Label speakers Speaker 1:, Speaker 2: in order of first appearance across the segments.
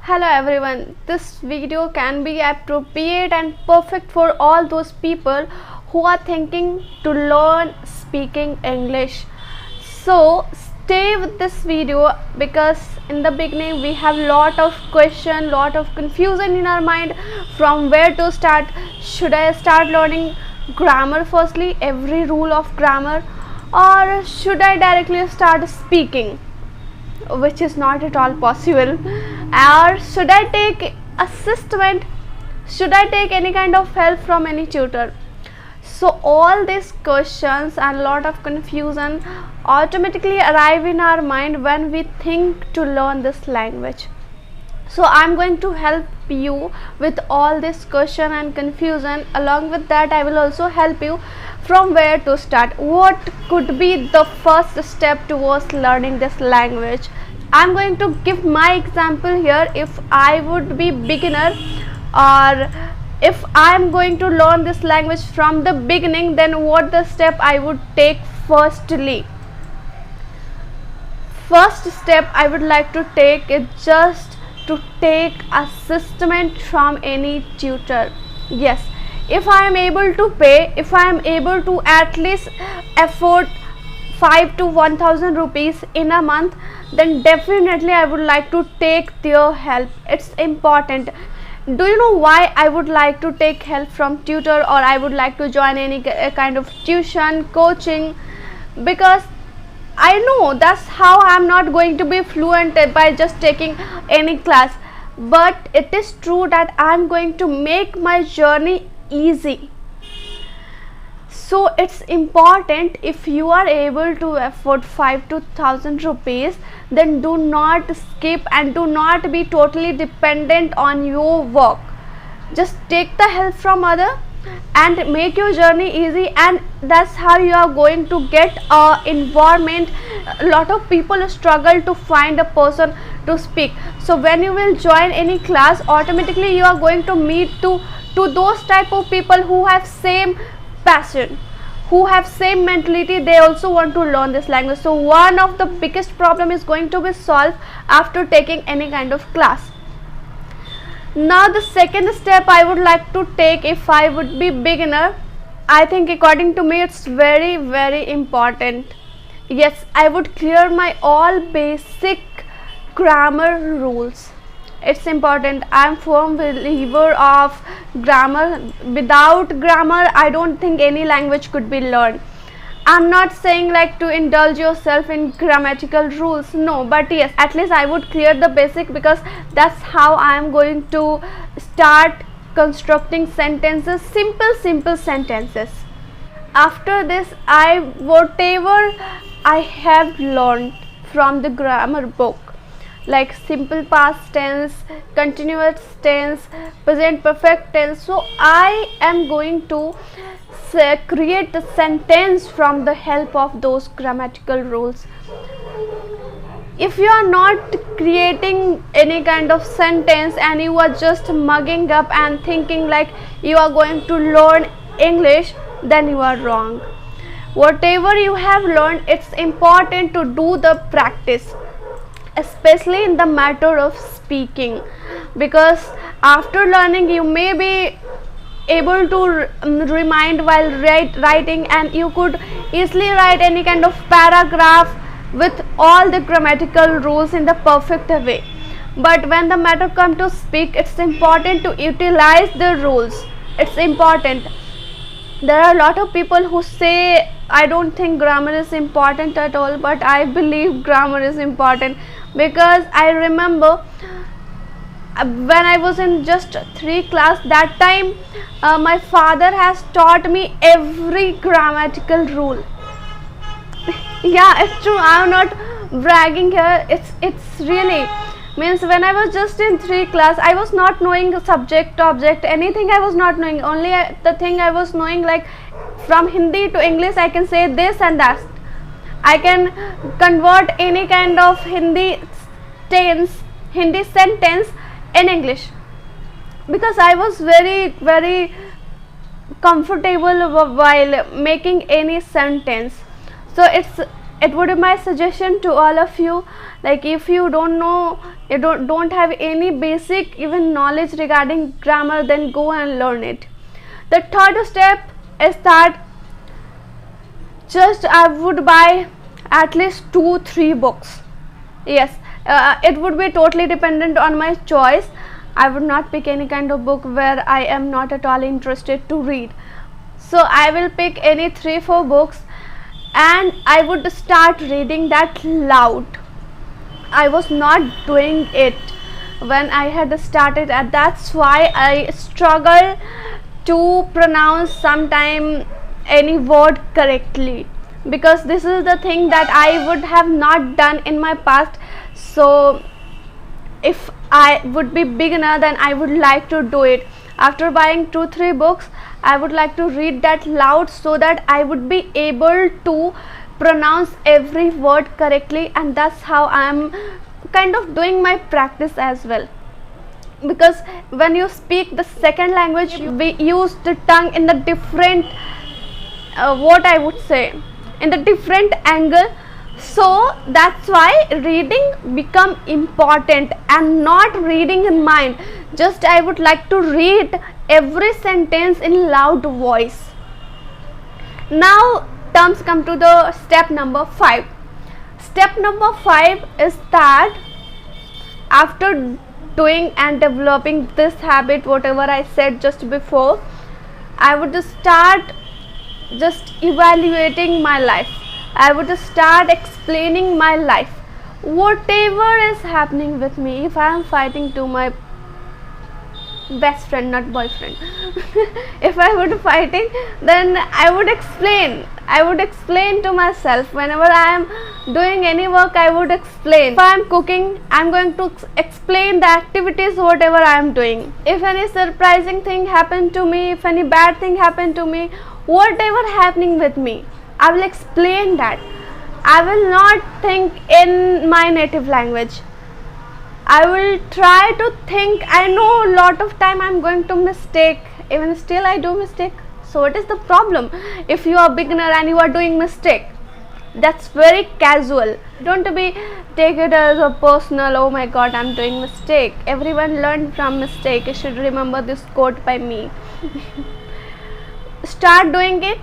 Speaker 1: Hello everyone, this video can be appropriate and perfect for all those people who are thinking to learn speaking English. So stay with this video because in the beginning we have lot of question, lot of confusion in our mind from where to start. Should I start learning grammar firstly, every rule of grammar, or should I directly start speaking? Which is not at all possible. Or should I take assessment? Should I take any kind of help from any tutor? So all these questions and lot of confusion automatically arrive in our mind when we think to learn this language. So I'm going to help you with all this question and confusion. Along with that, I will also help you from where to start. What could be the first step towards learning this language? I'm going to give my example here. If I would be beginner, or if I'm going to learn this language from the beginning, then what the step I would take firstly. First step I would like to take is just to take assessment from any tutor. Yes, if I am able to pay, if I am able to at least afford 5 to 1000 rupees in a month, then definitely I would like to take their help. It's important. Do you know why I would like to take help from tutor, or I would like to join any kind of tuition coaching? Because I know that's how I'm not going to be fluent by just taking any class, but it is true that I'm going to make my journey easy. So it's important, if you are able to afford 5 to 1000 rupees, then do not skip and do not be totally dependent on your work. Just take the help from other and make your journey easy, and that's how you are going to get a environment. A lot of people struggle to find a person to speak. So when you will join any class, automatically you are going to meet to those type of people who have same passion, who have same mentality. They also want to learn this language. So one of the biggest problem is going to be solved after taking any kind of class. Now the second step I would like to take, if I would be beginner, I think according to me it's very important. Yes, I would clear my all basic grammar rules. It's important. I'm firm believer of grammar. Without grammar, I don't think any language could be learned. I'm not saying like to indulge yourself in grammatical rules, no, but yes, at least I would clear the basic, because that's how I'm going to start constructing sentences, simple sentences. After this, whatever I have learned from the grammar book, like simple past tense, continuous tense, present perfect tense, so I am going to create a sentence from the help of those grammatical rules. If you are not creating any kind of sentence and you are just mugging up and thinking like you are going to learn English, then you are wrong. Whatever you have learned, it's important to do the practice, especially in the matter of speaking, because after learning you may be able to remind while writing, and you could easily write any kind of paragraph with all the grammatical rules in the perfect way. But when the matter comes to speak, it's important to utilize the rules. It's important. There are a lot of people who say I don't think grammar is important at all, but I believe grammar is important, because I remember when I was in just 3 class, that time my father has taught me every grammatical rule. Yeah, it's true, I am not bragging here. It's really means when I was just in 3 class, I was not knowing subject, object, anything. I was not knowing. Only the thing I was knowing, like from Hindi to English, I can say this and that. I can convert any kind of Hindi sentence in English, because I was very comfortable while making any sentence. So it's it would be my suggestion to all of you, like if you don't know, you don't have any basic even knowledge regarding grammar, then go and learn it. The third step is that just I would buy at least 2-3 books. Yes, it would be totally dependent on my choice. I would not pick any kind of book where I am not at all interested to read. So I will pick any 3-4 books and I would start reading that loud. I was not doing it when I had started, and that's why I struggle to pronounce sometime any word correctly, because this is the thing that I would have not done in my past. So if I would be beginner, then I would like to do it. After buying 2-3 books, I would like to read that loud so that I would be able to pronounce every word correctly, and that's how I am kind of doing my practice as well. Because when you speak the second language, we use the tongue in the different what I would say, in the different angle. So that's why reading become important, and not reading in mind. Just I would like to read every sentence in loud voice. Now terms come to the step number 5. Step number 5 is that after doing and developing this habit, whatever I said just before, I would start just evaluating my life. I would start explaining my life. Whatever is happening with me, if I am fighting to my best friend, not boyfriend, if I would fighting, then I would explain to myself. Whenever I am doing any work, I would explain. If I am cooking, I am going to explain the activities whatever I am doing. If any surprising thing happened to me, if any bad thing happened to me, whatever happening with me, I will explain that. I will not think in my native language. I will try to think. I know a lot of time I am going to mistake, even still I do mistake. So what is the problem? If you are beginner and you are doing mistake, that's very casual. Don't take it as a personal, oh my god, I'm doing mistake. Everyone learned from mistake. You should remember this quote by me. Start doing it.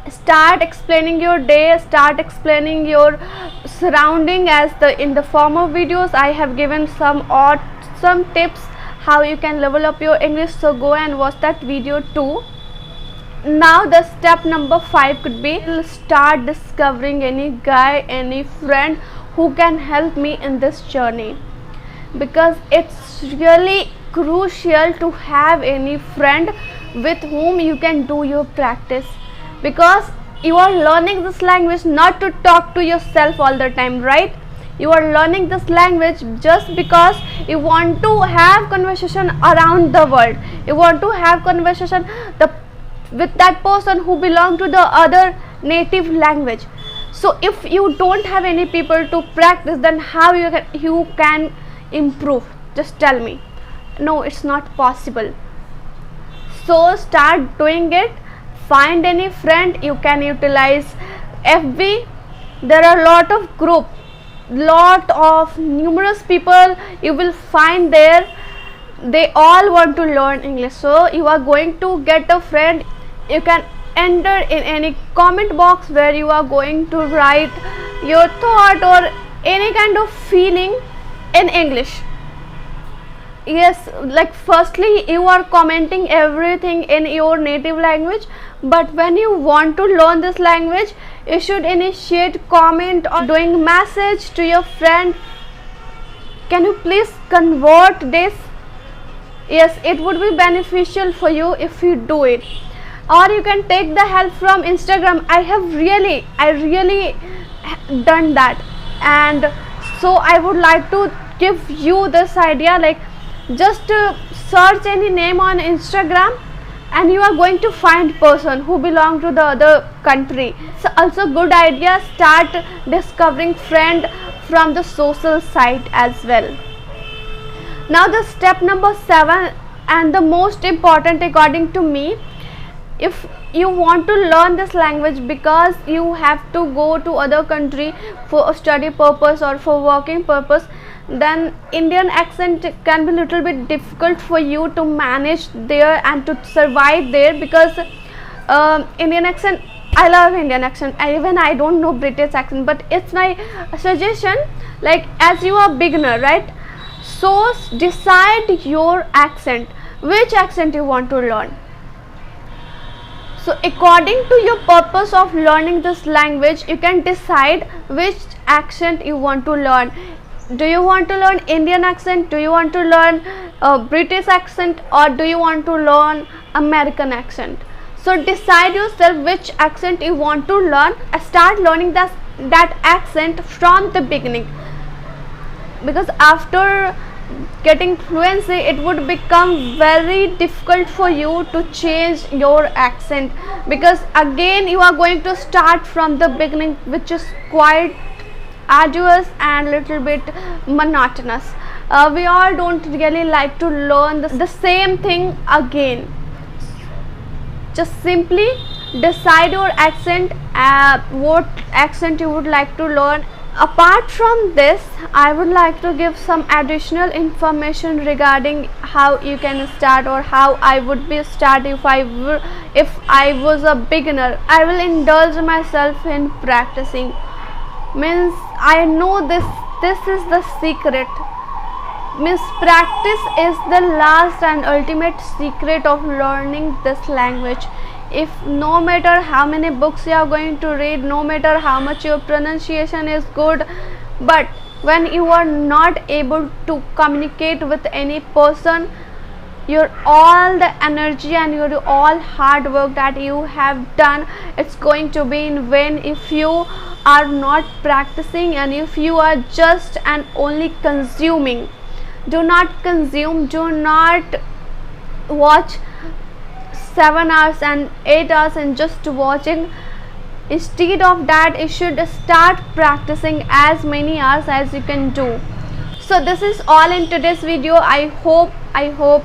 Speaker 1: Start explaining your day, start explaining your surrounding. As in the former videos I have given some tips how you can level up your English, so go and watch that video too. Now the step number 5 could be start discovering any guy, any friend who can help me in this journey, because it's really crucial to have any friend with whom you can do your practice, because you are learning this language not to talk to yourself all the time, right? You are learning this language just because you want to have conversation around the world. You want to have conversation with that person who belong to the other native language. So if you don't have any people to practice, then how you can improve? Just tell me. No, it's not possible. So start doing it. Find any friend. You can utilize FB. There are a lot of groups, lot of numerous people you will find there. They all want to learn English. So you are going to get a friend. You can enter in any comment box where you are going to write your thought or any kind of feeling in English. Yes, like firstly you are commenting everything in your native language, but when you want to learn this language, you should initiate comment or doing message to your friend. Can you please convert this? Yes, it would be beneficial for you if you do it. Or you can take the help from Instagram. I really done that, and so I would like to give you this idea, like just search any name on Instagram and you are going to find person who belong to the other country. It's also good idea. Start discovering friend from the social site as well. Now the step number 7 and the most important according to me, If you want to learn this language because you have to go to other country for a study purpose or for working purpose, then Indian accent can be little bit difficult for you to manage there and to survive there, because Indian accent, I love Indian accent. Even I don't know British accent, but it's my suggestion, like as you are beginner, right? So decide your accent, which accent you want to learn. So according to your purpose of learning this language, you can decide which accent you want to learn. Do you want to learn Indian accent? Do you want to learn British accent? Or do you want to learn American accent? So decide yourself which accent you want to learn and start learning that accent from the beginning, because after getting fluency it would become very difficult for you to change your accent, because again you are going to start from the beginning, which is quite arduous and little bit monotonous. We all don't really like to learn the same thing again. Just simply decide your accent, what accent you would like to learn. Apart from this, I would like to give some additional information regarding how you can start, or how I would be start if I was a beginner. I will indulge myself in practicing. Means I know this is the secret. Means practice is the last and ultimate secret of learning this language. If no matter how many books you are going to read, no matter how much your pronunciation is good, but when you are not able to communicate with any person, your all the energy and your all hard work that you have done, it's going to be in vain if you are not practicing and if you are just and only consuming. Do not consume, do not watch 7 hours and 8 hours and just watching. Instead of that, you should start practicing as many hours as you can do. So this is all in today's video. I hope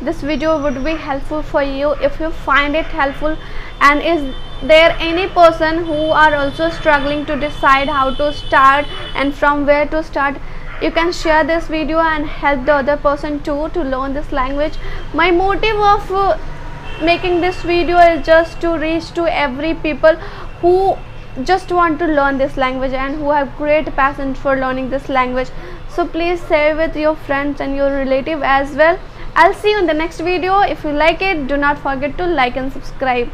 Speaker 1: this video would be helpful for you. If you find it helpful, and is there any person who are also struggling to decide how to start and from where to start, you can share this video and help the other person too to learn this language. My motive of making this video is just to reach to every people who just want to learn this language and who have great passion for learning this language. So please share with your friends and your relative as well. I'll see you in the next video. If you like it, do not forget to like and subscribe.